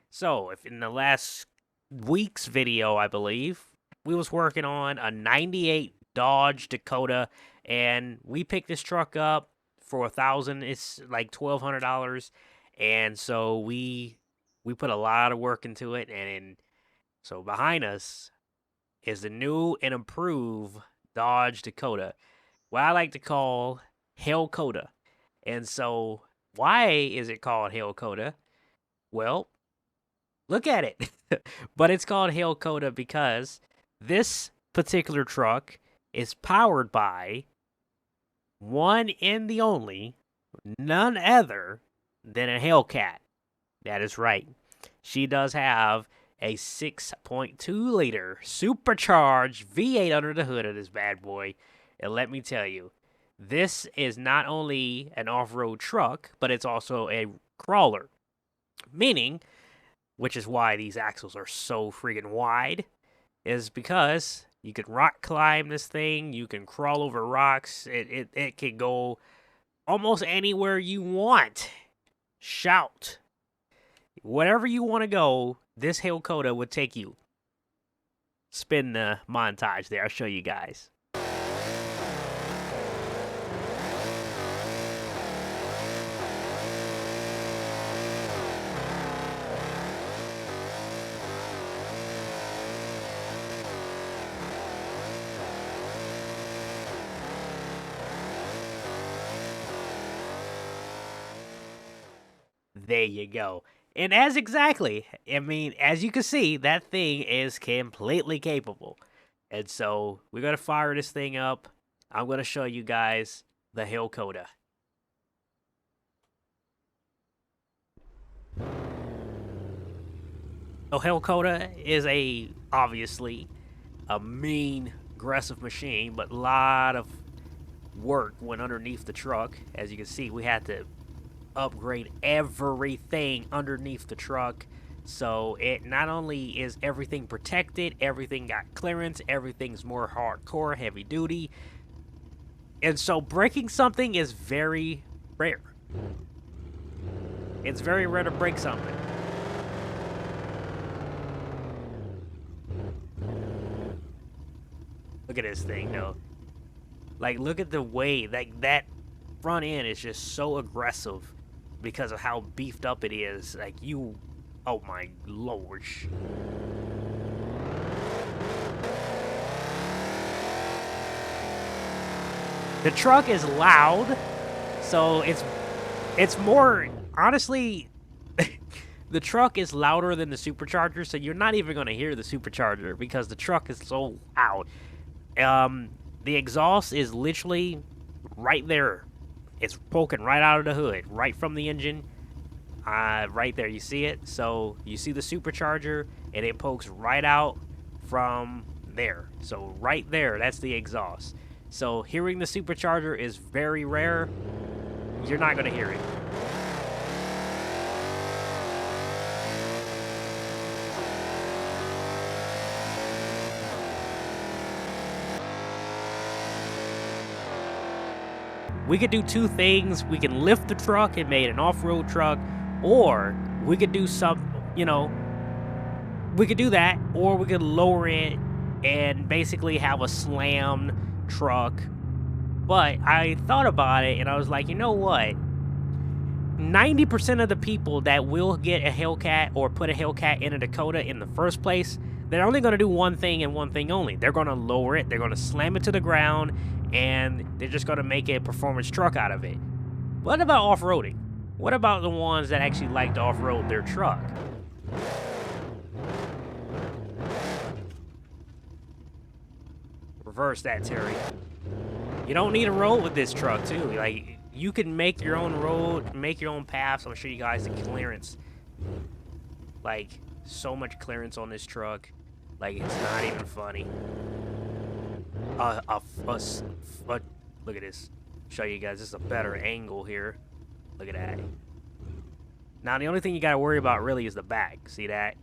So, if in the last week's video, I believe, we was working on a 98 Dodge Dakota, and we picked this truck up for $1,000. It's like $1,200, and so we put a lot of work into it, and so behind us is the new and improved Dodge Dakota, what I like to call Hellkoda. And so, why is it called Hellkoda? Well, look at it. But it's called Hellkoda because this particular truck is powered by one and the only, none other than a Hellcat. That is right. She does have a 6.2 liter supercharged V8 under the hood of this bad boy. And let me tell you, this is not only an off-road truck, but it's also a crawler. Meaning, which is why these axles are so freaking wide, is because you can rock climb this thing, you can crawl over rocks, it can go almost anywhere you want. Shout. Wherever you want to go, this Hellkoda would take you. Spin the montage there, I'll show you guys. There you go. And as you can see, that thing is completely capable. And so, we're going to fire this thing up. I'm going to show you guys the Hellkoda. So, Hellkoda is obviously, a mean, aggressive machine, but a lot of work went underneath the truck. As you can see, we had to upgrade everything underneath the truck, so it not only is everything protected, everything got clearance, everything's more hardcore, heavy duty, and so breaking something is very rare. It's very rare to break something. Look at this thing though. Like, look at the way that front end is just so aggressive because of how beefed up it is. Like, oh my lord. The truck is loud, so it's more, honestly, the truck is louder than the supercharger, so you're not even going to hear the supercharger because the truck is so loud. The exhaust is literally right there. It's poking right out of the hood, right from the engine. Right there, you see it? So, you see the supercharger, and it pokes right out from there. So, right there, that's the exhaust. So, hearing the supercharger is very rare. You're not going to hear it. We could do two things. We can lift the truck and make an off-road truck, or we could do we could do that, or we could lower it and basically have a slammed truck. But I thought about it, and I was like, you know what? 90% of the people that will get a Hellcat or put a Hellcat in a Dakota in the first place, they're only going to do one thing and one thing only. They're going to lower it, they're going to slam it to the ground, and they're just going to make a performance truck out of it. What about off-roading? What about the ones that actually like to off-road their truck? Reverse that, Terry. You don't need a road with this truck, too. Like, you can make your own road, make your own paths. I'm going to show you guys the clearance. Like, so much clearance on this truck. Like, it's not even funny. Look at this. Show you guys, this is a better angle here. Look at that. Now, the only thing you gotta worry about really is the back. See that?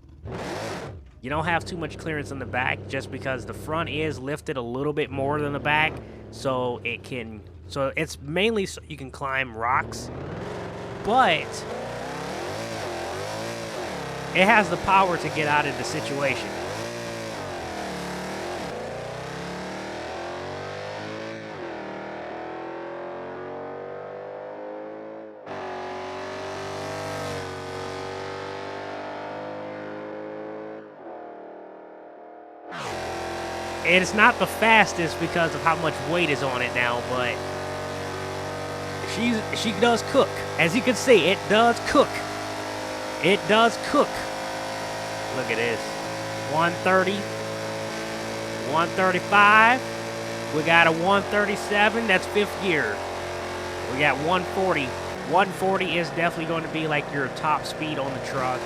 You don't have too much clearance in the back just because the front is lifted a little bit more than the back, so it's mainly so you can climb rocks. But it has the power to get out of the situation. And it's not the fastest because of how much weight is on it now, but she does cook. As you can see, it does cook. It does cook. Look at this. 130, 135. We got a 137. That's fifth gear. We got 140. 140 is definitely going to be like your top speed on the truck.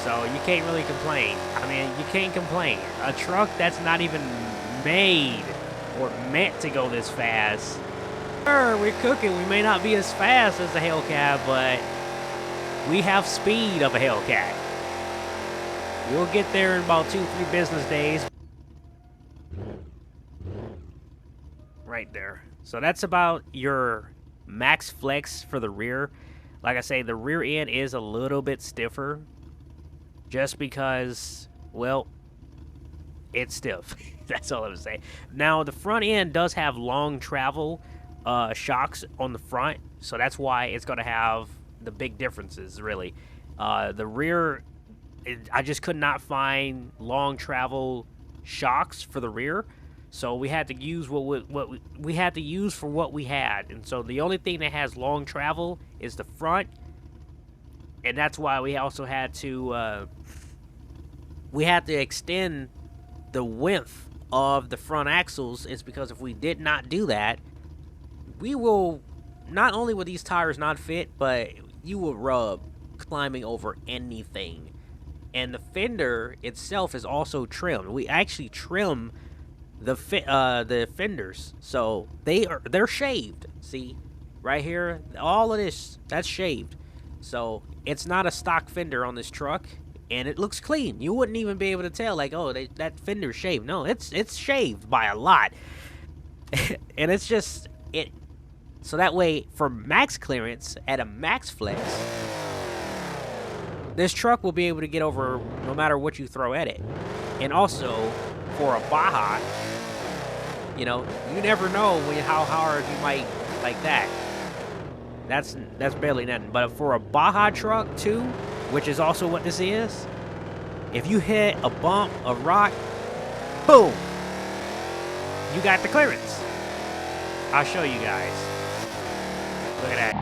So you can't really complain. I mean, you can't complain. A truck that's not even made or meant to go this fast. Sure, we're cooking. We may not be as fast as the Hellcat, but we have speed of a Hellcat. We'll get there in about 2-3 business days. Right there. So that's about your max flex for the rear. Like I say, the rear end is a little bit stiffer. Just because, well, it's stiff. That's all I'm saying. Now, the front end does have long travel shocks on the front, so that's why it's going to have the big differences, really. The rear, I just could not find long travel shocks for the rear, so we had to use what we had to use for what we had. And so the only thing that has long travel is the front. And that's why we also had to extend the width of the front axles. Is because if we did not do that, we will, not only will these tires not fit, but you will rub climbing over anything. And the fender itself is also trimmed. We actually trim the fenders, so they're shaved. See, right here, all of this, that's shaved. So it's not a stock fender on this truck, and it looks clean. You wouldn't even be able to tell, like, oh, that fender's shaved. No, it's shaved by a lot. And it's just, so that way, for max clearance, at a max flex, this truck will be able to get over no matter what you throw at it. And also, for a Baja, you know, you never know how hard you might like that. That's barely nothing. But for a Baja truck too, which is also what this is, if you hit a bump, a rock, boom, you got the clearance. I'll show you guys. Look at that.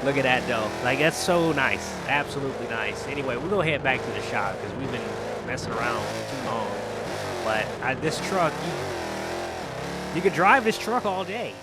Look at that though. Like, that's so nice. Absolutely nice. Anyway, we'll go head back to the shop because we've been messing around too long. But this truck, you could drive this truck all day.